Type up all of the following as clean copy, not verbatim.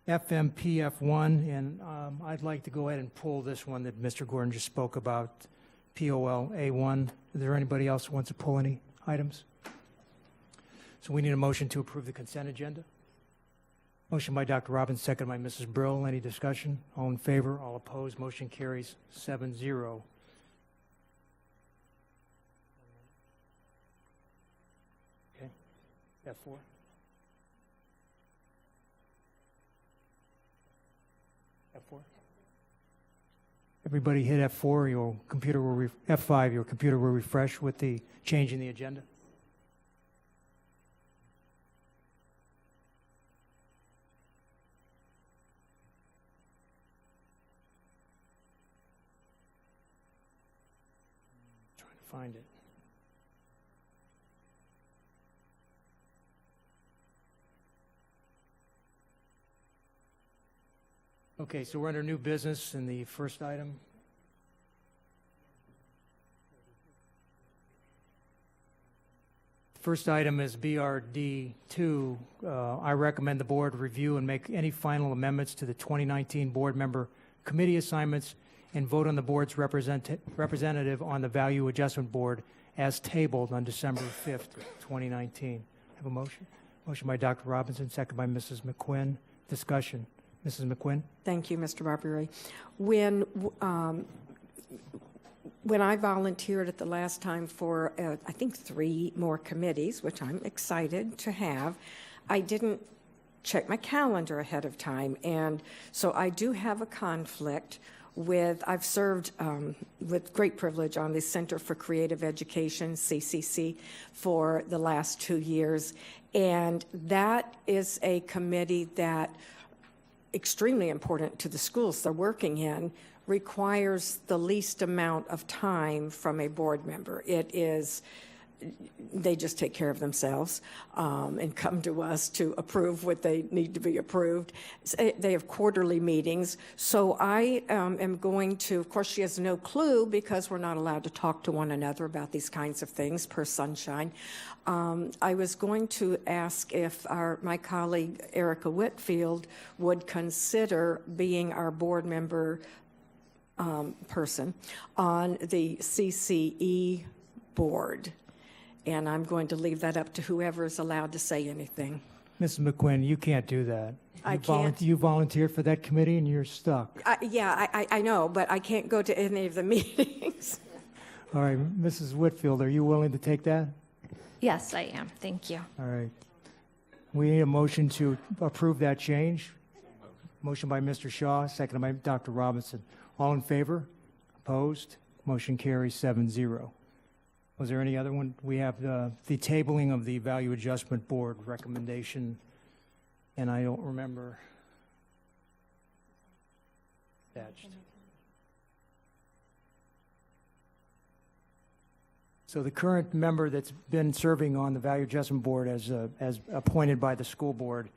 FMPF1, and I'd like to go ahead and pull this one that Mr. Gordon just spoke about, POL-A1. Is there anybody else who wants to pull any items? So we need a motion to approve the consent agenda. Motion by Dr. Robbins, second by Mrs. Brill. Any discussion? All in favor? All opposed? Motion carries 7-0. Okay. F4. F4. Everybody hit F4. Your computer will F5. Your computer will refresh with the change in the agenda. Find it. Okay, so we're under new business, and the first item. First item is BRD2. I recommend the board review and make any final amendments to the 2019 board member committee assignments and vote on the board's representative on the Value Adjustment Board as tabled on December 5th, 2019. Have a motion? Motion by Dr. Robinson, second by Mrs. McQuinn. Discussion. Mrs. McQuinn? Thank you, Mr. Barbieri. When I volunteered at the last time for, I think, 3 more committees, which I'm excited to have, I didn't check my calendar ahead of time, and so I do have a conflict with, I've served with great privilege on the Center for Creative Education, CCC, for the last 2 years. And that is a committee that, extremely important to the schools they're working in, requires the least amount of time from a board member. It is, they just take care of themselves and come to us to approve what they need to be approved. They have quarterly meetings. So I am going to, of course, she has no clue because we're not allowed to talk to one another about these kinds of things per sunshine. I was going to ask if my colleague Erica Whitfield would consider being our board member person on the CCE board. And I'm going to leave that up to whoever is allowed to say anything. Mrs. McQuinn, you can't do that. I can't. You volunteered for that committee and you're stuck. I know, but I can't go to any of the meetings. All right, Mrs. Whitfield, are you willing to take that? Yes, I am. Thank you. All right. We need a motion to approve that change. Motion by Mr. Shaw, seconded by Dr. Robinson. All in favor? Opposed? Motion carries 7-0. Was there any other one? We have the tabling of the Value Adjustment Board recommendation, and I don't remember. Attached. So the current member that's been serving on the Value Adjustment Board as appointed by the school board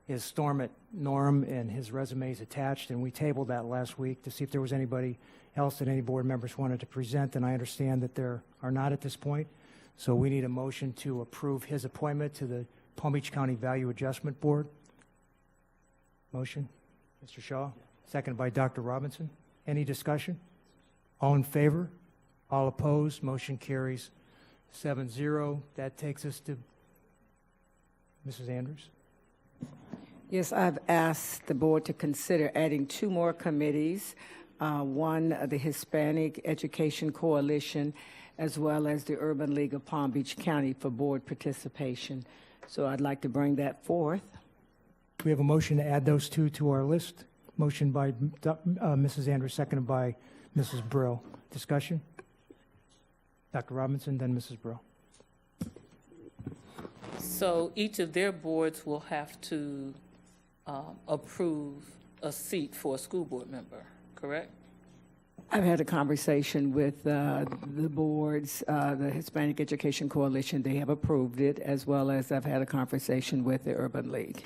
is Stormont Norm, and his resume is attached, and we tabled that last week to see if there was anybody else that any board members wanted to present, and I understand that there are not at this point. So we need a motion to approve his appointment to the Palm Beach County Value Adjustment Board. Motion, Mr. Shaw, seconded by Dr. Robinson. Any discussion? All in favor? All opposed? Motion carries 7-0. That takes us to Mrs. Andrews. Yes, I've asked the board to consider adding 2 more committees. One, the Hispanic Education Coalition, as well as the Urban League of Palm Beach County for board participation. So I'd like to bring that forth. We have a motion to add those 2 to our list. Motion by Mrs. Andrews, seconded by Mrs. Brill. Discussion? Dr. Robinson, then Mrs. Brill. So each of their boards will have to approve a seat for a school board member, correct? I've had a conversation with the boards, the Hispanic Education Coalition. They have approved it, as well as I've had a conversation with the Urban League.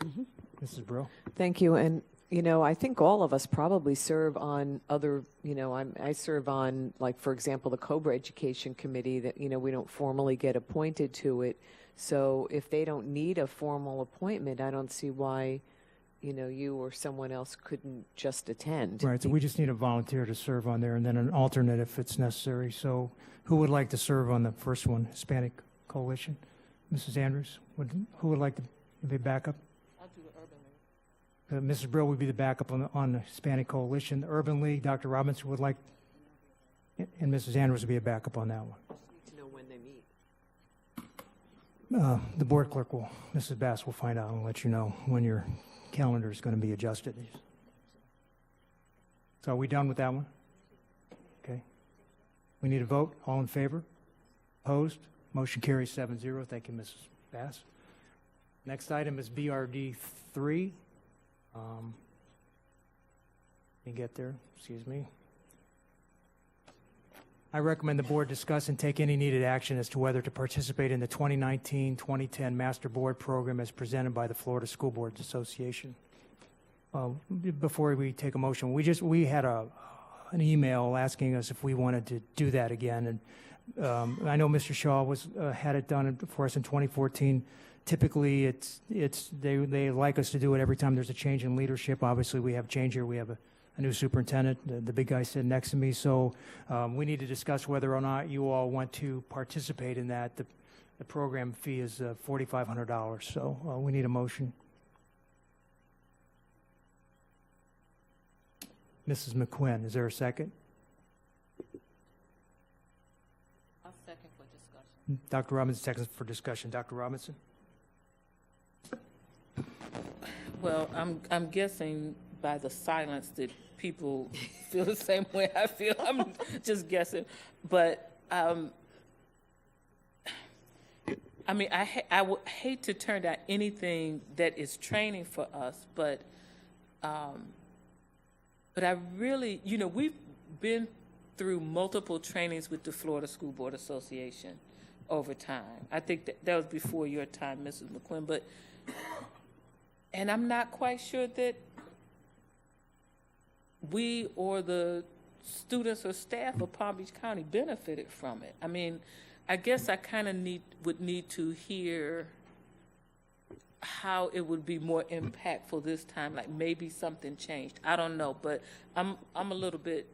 Mm-hmm. Mrs. Brill. Thank you. And, you know, I think all of us probably serve on other, you know, I serve on, like, for example, the COBRA Education Committee that, you know, we don't formally get appointed to it. So if they don't need a formal appointment, I don't see why, you or someone else couldn't just attend. Right, so we just need a volunteer to serve on there, and then an alternate if it's necessary. So who would like to serve on the first one, Hispanic Coalition? Mrs. Andrews, who would like to be backup? I'll do the Urban League. Mrs. Brill would be the backup on the Hispanic Coalition. The Urban League, Dr. Robinson would like, and Mrs. Andrews would be a backup on that one. To know when they meet. The board clerk will, Mrs. Bass will find out and let you know when your calendar is going to be adjusted. So are we done with that one? Okay. We need a vote. All in favor? Opposed? Motion carries 7-0. Thank you, Mrs. Bass. Next item is BRD 3. Let me get there. Excuse me. I recommend the board discuss and take any needed action as to whether to participate in the 2019-2010 Master Board Program as presented by the Florida School Boards Association. Before we take a motion, we had an email asking us if we wanted to do that again, and I know Mr. Shaw had it done for us in 2014. Typically, they like us to do it every time there's a change in leadership. Obviously, we have change here. We have a new superintendent, the big guy sitting next to me. So we need to discuss whether or not you all want to participate in that. The program fee is $4,500. So we need a motion. Mrs. McQuinn, is there a second? I'll second for discussion. Dr. Robinson, seconds for discussion. Dr. Robinson? Well, I'm guessing by the silence that people feel the same way I feel. I'm just guessing. But, I mean, I would hate to turn down anything that is training for us, but I really, we've been through multiple trainings with the Florida School Board Association over time. I think that was before your time, Mrs. McQuinn, and I'm not quite sure that we or the students or staff of Palm Beach County benefited from it. I mean, I guess I kind of would need to hear how it would be more impactful this time, like maybe something changed. I don't know, but I'm a little bit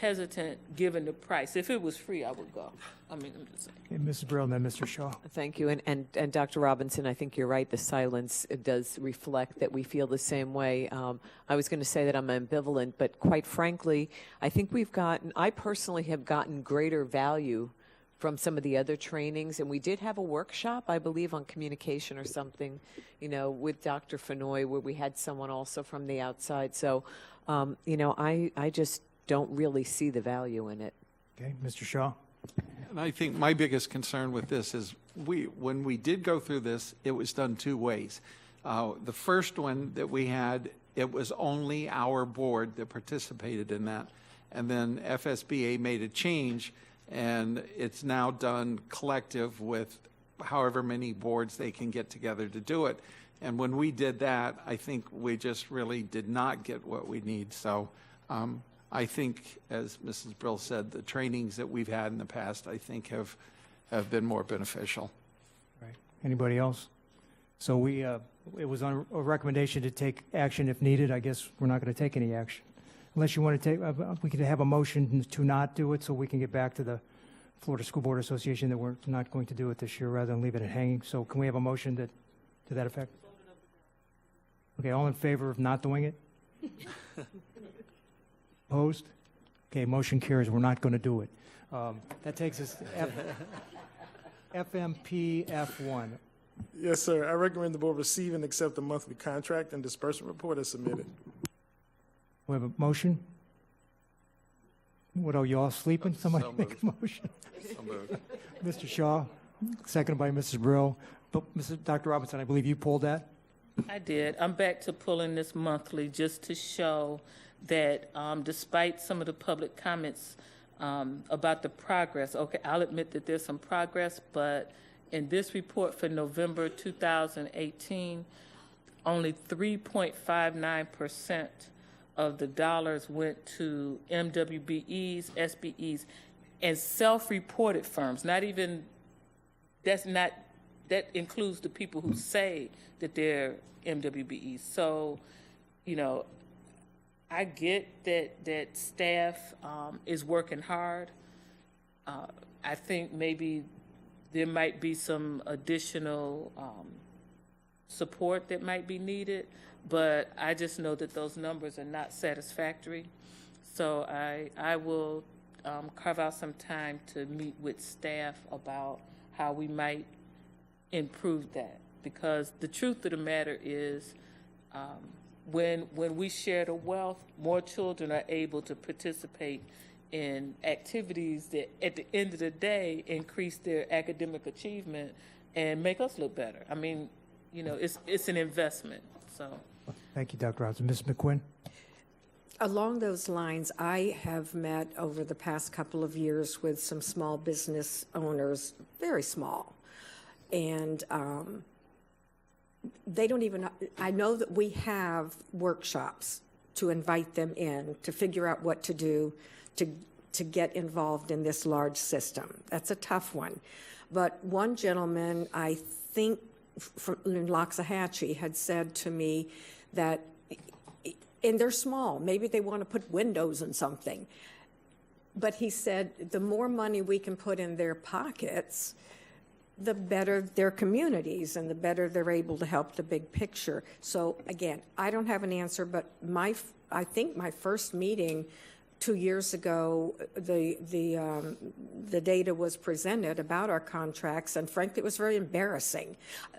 hesitant given the price. If it was free, I would go. I mean, I'm just saying. Okay, Mrs. Brill and then Mr. Shaw. Thank you. And Dr. Robinson, I think you're right. The silence does reflect that we feel the same way. I was going to say that I'm ambivalent, but quite frankly, I think I personally have gotten greater value from some of the other trainings. And we did have a workshop, I believe, on communication or something, with Dr. Fenoy, where we had someone also from the outside. So, I just don't really see the value in it. Okay, Mr. Shaw. And I think my biggest concern with this is when we did go through this, it was done two ways. The first one that we had, it was only our board that participated in that. And then FSBA made a change, and it's now done collective with however many boards they can get together to do it. And when we did that, I think we just really did not get what we need. So I think, as Mrs. Brill said, the trainings that we've had in the past, I think, have been more beneficial. Right. Anybody else? So it was on a recommendation to take action if needed. I guess we're not going to take any action. Unless you want to we could have a motion to not do it so we can get back to the Florida School Board Association that we're not going to do it this year rather than leave it hanging. So can we have a motion to that effect? Okay, all in favor of not doing it? Opposed? Okay, motion carries. We're not going to do it. That takes us to FMP F1. Yes, sir. I recommend the board receive and accept the monthly contract and disbursement report as submitted. We have a motion? What are you all sleeping? Somebody So make a motion. So moved. Mr. Shaw, seconded by Mrs. Brill. But Dr. Robinson, I believe you pulled that? I did. I'm back to pulling this monthly just to show that despite some of the public comments about the progress, okay, I'll admit that there's some progress, but in this report for November 2018, only 3.59% of the dollars went to MWBEs, SBEs, and self-reported firms. That's not that includes the people who say that they're MWBEs. So, you know, I get that staff is working hard. I think maybe there might be some additional support that might be needed, but I just know that those numbers are not satisfactory. So I will carve out some time to meet with staff about how we might improve that. Because the truth of the matter is, when we share the wealth, more children are able to participate in activities that at the end of the day increase their academic achievement and make us look better. I mean, you know, it's an investment. So Thank you, Dr. Robinson. Ms. McQuinn? Along those lines, I have met over the past couple of years with some small business owners, very small, and they don't even, I know that we have workshops to invite them in to figure out what to do to get involved in this large system. That's a tough one. But one gentleman, I think from in Loxahatchee, had said to me that, and they're small, maybe they want to put windows in something, but he said the more money we can put in their pockets, the better their communities and the better they're able to help the big picture. So again, I don't have an answer, but I think my first meeting 2 years ago, the data was presented about our contracts, and frankly, it was very embarrassing.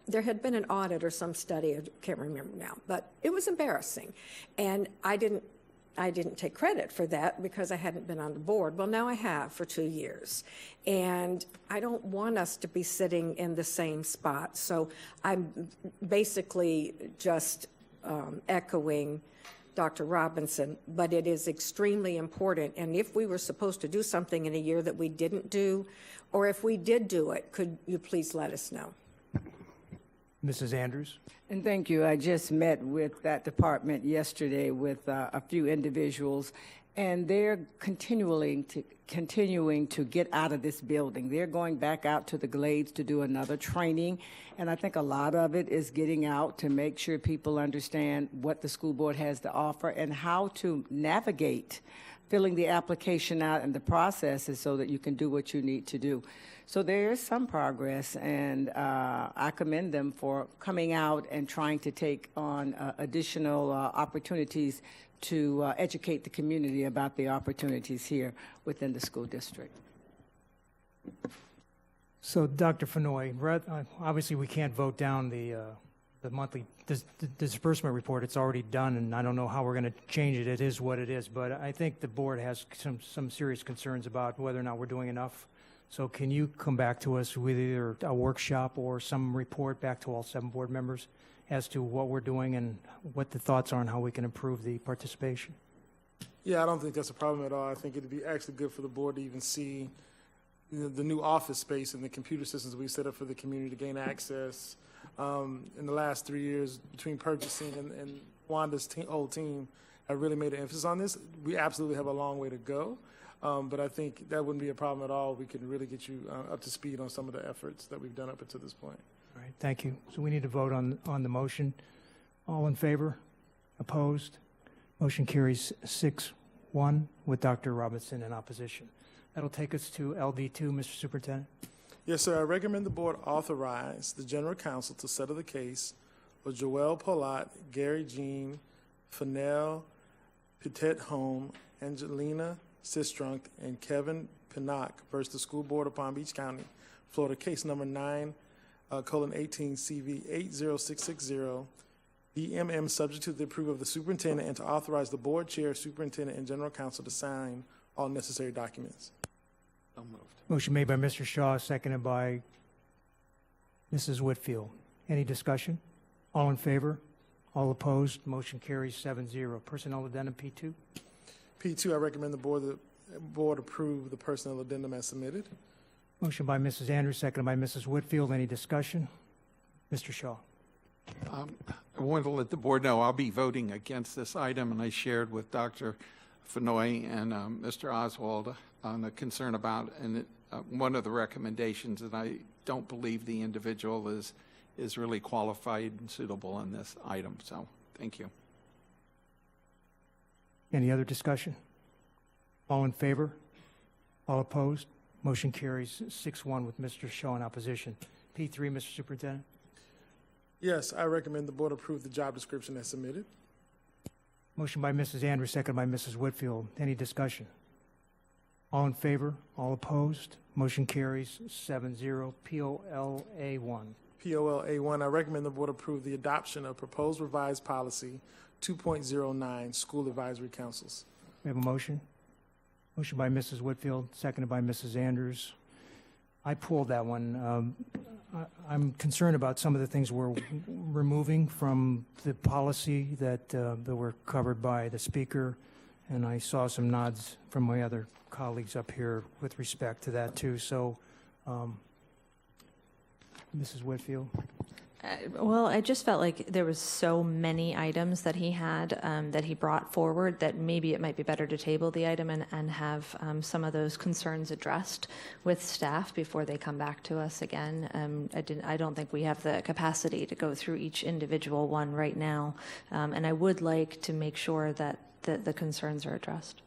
There had been an audit or some study, I can't remember now, but it was embarrassing. And I didn't take credit for that because I hadn't been on the board. Well, now I have for 2 years. And I don't want us to be sitting in the same spot. So I'm basically just echoing Dr. Robinson, but it is extremely important. And if we were supposed to do something in a year that we didn't do, or if we did do it, could you please let us know? Mrs. Andrews? And thank you. I just met with that department yesterday with a few individuals, and they're continuing to get out of this building. They're going back out to the Glades to do another training, and I think a lot of it is getting out to make sure people understand what the school board has to offer and how to navigate filling the application out and the processes so that you can do what you need to do. So there is some progress, and I commend them for coming out and trying to take on additional opportunities to educate the community about the opportunities here within the school district. So, Dr. Fenoy, obviously we can't vote down the monthly disbursement report. It's already done, and I don't know how we're going to change it. It is what it is. But I think the board has some serious concerns about whether or not we're doing enough. So can you come back to us with either a workshop or some report back to all 7 board members as to what we're doing and what the thoughts are on how we can improve the participation? Yeah, I don't think that's a problem at all. I think it'd be actually good for the board to even see the new office space and the computer systems we set up for the community to gain access. In the last 3 years, between purchasing and Wanda's whole team, have really made an emphasis on this. We absolutely have a long way to go, but I think that wouldn't be a problem at all. We can really get you up to speed on some of the efforts that we've done up until this point. All right, thank you. So we need to vote on the motion. All in favor? Opposed? Motion carries 6-1 with Dr. Robinson in opposition. That'll take us to LD2, Mr. Superintendent. Yes, sir. I recommend the board authorize the general counsel to settle the case with Joelle Polat, Gary Jean, Fennell Pitet-Home, Angelina Sistrunk, and Kevin Pinnock versus the School Board of Palm Beach County, Florida, case number 9:18 CV 80660. DMM subject to the approval of the superintendent, and to authorize the board chair, superintendent, and general counsel to sign all necessary documents. So moved. Motion made by Mr. Shaw, seconded by Mrs. Whitfield. Any discussion? All in favor? All opposed? Motion carries 7-0. Personnel addendum P2. P2, I recommend the board approve the personnel addendum as submitted. Motion by Mrs. Andrews, seconded by Mrs. Whitfield. Any discussion? Mr. Shaw. I wanted to let the board know I'll be voting against this item, and I shared with Dr. Fenoy and Mr. Oswald on the concern about one of the recommendations, and I don't believe the individual is really qualified and suitable on this item. So, thank you. Any other discussion? All in favor? All opposed? Motion carries 6-1 with Mr. Shaw in opposition. P3, Mr. Superintendent. Yes, I recommend the board approve the job description as submitted. Motion by Mrs. Andrews, second by Mrs. Whitfield. Any discussion? All in favor? All opposed? Motion carries 7-0. POLA1. POLA1, I recommend the board approve the adoption of proposed revised policy 2.09, school advisory councils. We have a motion. Motion by Mrs. Whitfield, seconded by Mrs. Andrews. I pulled that one. I'm concerned about some of the things we're removing from the policy that were covered by the speaker, and I saw some nods from my other colleagues up here with respect to that too. So, Mrs. Whitfield. Well, I just felt like there was so many items that he had that he brought forward that maybe it might be better to table the item and have some of those concerns addressed with staff before they come back to us again. I don't think we have the capacity to go through each individual one right now, and I would like to make sure that the concerns are addressed.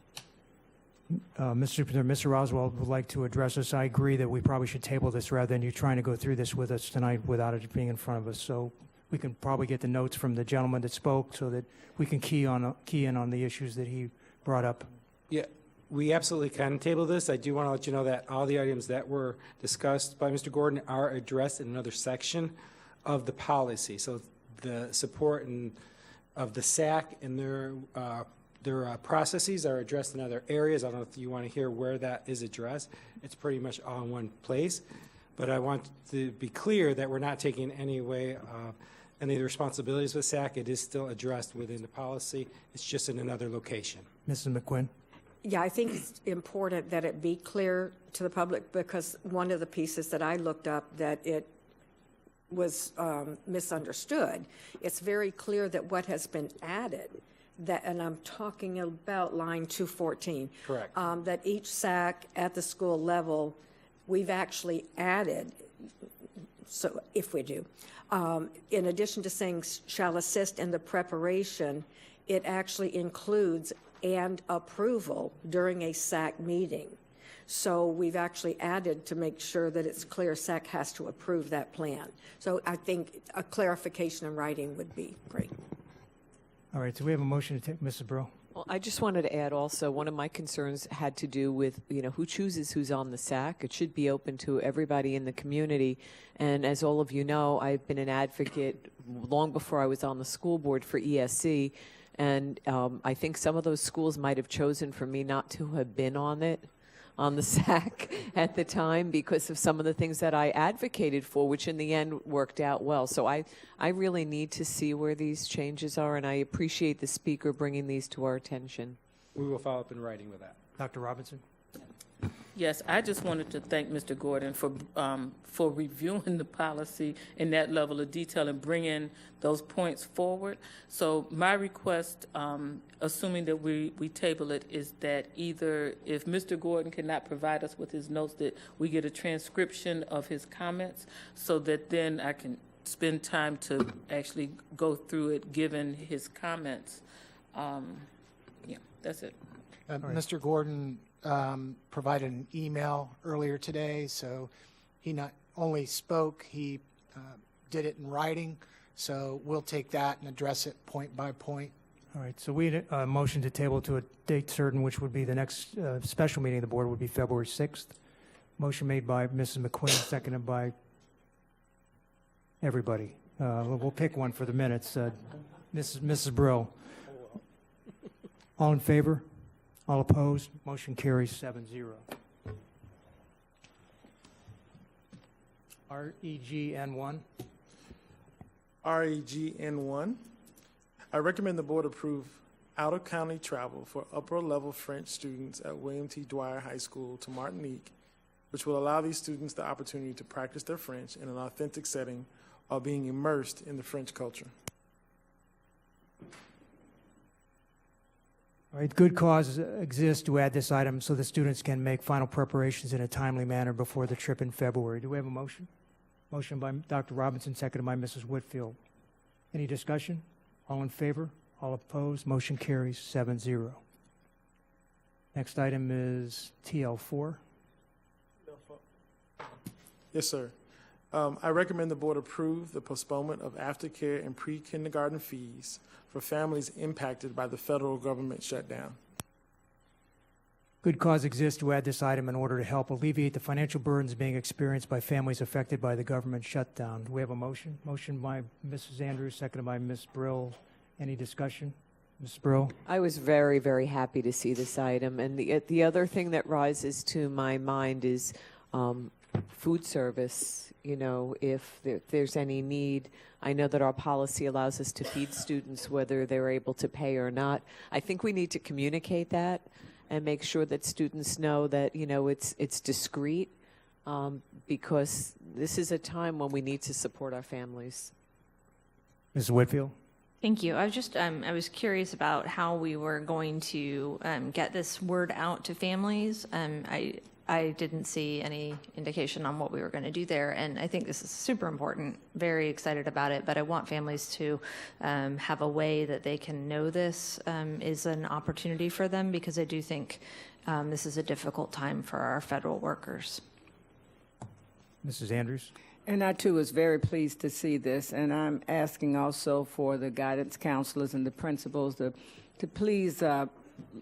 Mr. Superintendent, Mr. Oswald would like to address this. I agree that we probably should table this rather than you trying to go through this with us tonight without it being in front of us. So we can probably get the notes from the gentleman that spoke so that we can key in on the issues that he brought up. Yeah, we absolutely can table this. I do want to let you know that all the items that were discussed by Mr. Gordon are addressed in another section of the policy. So the support of the SAC and their processes are addressed in other areas. I don't know if you want to hear where that is addressed. It's pretty much all in one place. But I want to be clear that we're not taking any of the responsibilities with SAC. It is still addressed within the policy. It's just in another location. Mrs. McQuinn? Yeah, I think it's important that it be clear to the public, because one of the pieces that I looked up that it was misunderstood. It's very clear that what has been added, and I'm talking about line 214. Correct. That each SAC at the school level, we've actually added, so if we do, in addition to saying shall assist in the preparation, it actually includes and approval during a SAC meeting. So we've actually added to make sure that it's clear SAC has to approve that plan. So I think a clarification in writing would be great. All right, so we have a motion to take, Mrs. Breaux. Well, I just wanted to add also, one of my concerns had to do with, who chooses who's on the SAC. It should be open to everybody in the community. And as all of you know, I've been an advocate long before I was on the school board for ESC. And I think some of those schools might have chosen for me not to have been on the SAC at the time because of some of the things that I advocated for, which in the end worked out well. So I really need to see where these changes are, and I appreciate the speaker bringing these to our attention. We will follow up in writing with that. Dr. Robinson? Yes, I just wanted to thank Mr. Gordon for reviewing the policy in that level of detail and bringing those points forward. So my request, assuming that we table it, is that either if Mr. Gordon cannot provide us with his notes, that we get a transcription of his comments so that then I can spend time to actually go through it given his comments. Yeah, that's it. Mr. Gordon provided an email earlier today, so he not only spoke, he did it in writing, so we'll take that and address it point by point. All right, so we had a motion to table to a date certain, which would be the next special meeting of the board would be February 6th. Motion made by Mrs. McQuinn, seconded by everybody. We'll pick one for the minutes. Mrs. Breaux. All in favor? All opposed? Motion carries 7-0. REGN1. REGN1. I recommend the board approve out-of-county travel for upper-level French students at William T. Dwyer High School to Martinique, which will allow these students the opportunity to practice their French in an authentic setting while being immersed in the French culture. All right, good cause exists to add this item so the students can make final preparations in a timely manner before the trip in February. Do we have a motion? Motion by Dr. Robinson, seconded by Mrs. Whitfield. Any discussion? All in favor? All opposed? Motion carries 7-0. Next item is TL4. Yes, sir. I recommend the board approve the postponement of aftercare and pre-kindergarten fees for families impacted by the federal government shutdown. Good cause exists to add this item in order to help alleviate the financial burdens being experienced by families affected by the government shutdown. Do we have a motion? Motion by Mrs. Andrews, seconded by Ms. Brill. Any discussion? Ms. Brill? I was very, very happy to see this item. And the other thing that rises to my mind is food service. You know, if there's any need, I know that our policy allows us to feed students whether they're able to pay or not. I think we need to communicate that and make sure that students know that, you know, it's discreet because this is a time when we need to support our families. Mrs. Whitfield? Thank you. I was just, I was curious about how we were going to get this word out to families. I didn't see any indication on what we were going to do there, and I think this is super important. Very excited about it, but I want families to have a way that they can know this is an opportunity for them, because I do think this is a difficult time for our federal workers. Mrs. Andrews? And I, too, was very pleased to see this, and I'm asking also for the guidance counselors and the principals to please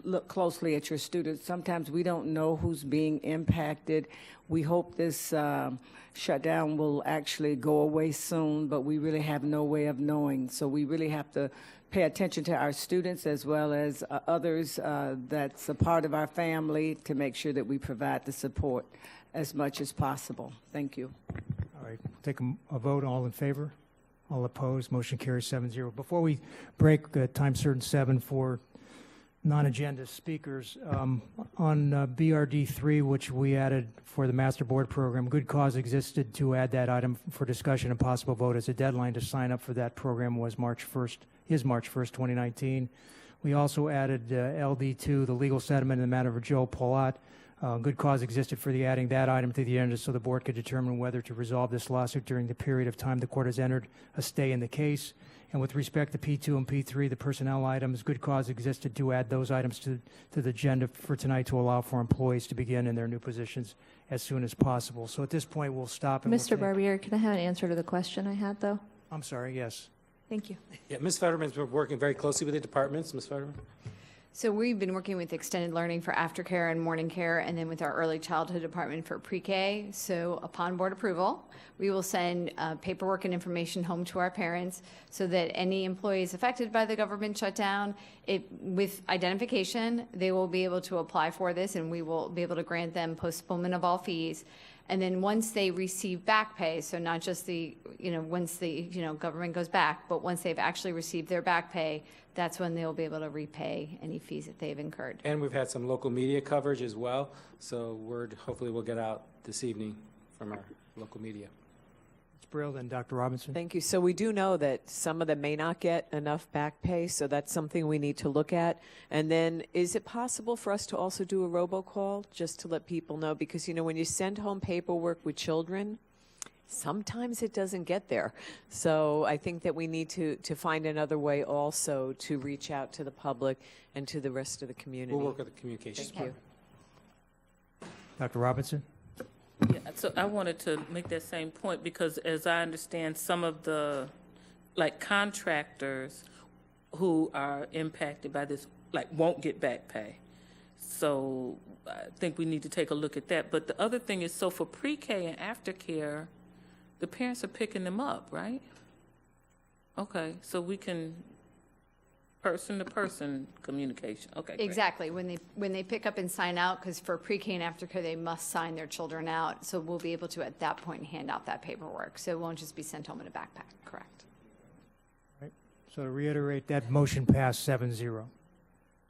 look closely at your students. Sometimes we don't know who's being impacted. We hope this shutdown will actually go away soon, but we really have no way of knowing. So we really have to pay attention to our students as well as others that's a part of our family to make sure that we provide the support as much as possible. Thank you. All right, take a vote. All in favor? All opposed? Motion carries 7-0. Before we break, time certain 7 for non-agenda speakers, on BRD 3, which we added for the Master Board Program, good cause existed to add that item for discussion and possible vote, as a deadline to sign up for that program was March 1st, 2019. We also added LD2, the legal settlement in the matter of Joe Palat. Good cause existed for adding that item to the agenda so the board could determine whether to resolve this lawsuit during the period of time the court has entered a stay in the case. And with respect to P2 and P3, the personnel items, good cause existed to add those items to the agenda for tonight to allow for employees to begin in their new positions as soon as possible. So at this point, we'll stop. And Mr. Barbier, can I have an answer to the question I had, though? I'm sorry, yes. Thank you. Yeah, Ms. Fetterman's been working very closely with the departments. Ms. Fetterman? So we've been working with extended learning for aftercare and morning care, and then with our early childhood department for pre-K. So upon board approval, we will send paperwork and information home to our parents so that any employees affected by the government shutdown, with identification, they will be able to apply for this, and we will be able to grant them postponement of all fees. And then once they receive back pay, so not just once the, government goes back, but once they've actually received their back pay, that's when they'll be able to repay any fees that they've incurred. And we've had some local media coverage as well, so word hopefully will get out this evening from our local media. Ms. Brill, then Dr. Robinson. Thank you. So we do know that some of them may not get enough back pay, so that's something we need to look at. And then is it possible for us to also do a robocall just to let people know? Because, when you send home paperwork with children, sometimes it doesn't get there. So I think that we need to find another way also to reach out to the public and to the rest of the community. We'll work with the communications Thank you. department. Dr. Robinson. Yeah, so I wanted to make that same point because as I understand, some of the, contractors who are impacted by this, won't get back pay. So I think we need to take a look at that. But the other thing is, so for pre-K and aftercare, the parents are picking them up, right? Okay, so we can person-to-person communication. Okay, great. Exactly. When they pick up and sign out, because for pre-K and aftercare, they must sign their children out. So we'll be able to, at that point, hand out that paperwork. So it won't just be sent home in a backpack. Correct. Right. So to reiterate, that motion passed 7-0.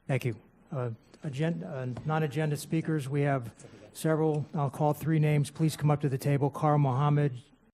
Thank you. Non-agenda speakers, we have several. I'll call 3 names. Please come up to the table. Carl Mohammed,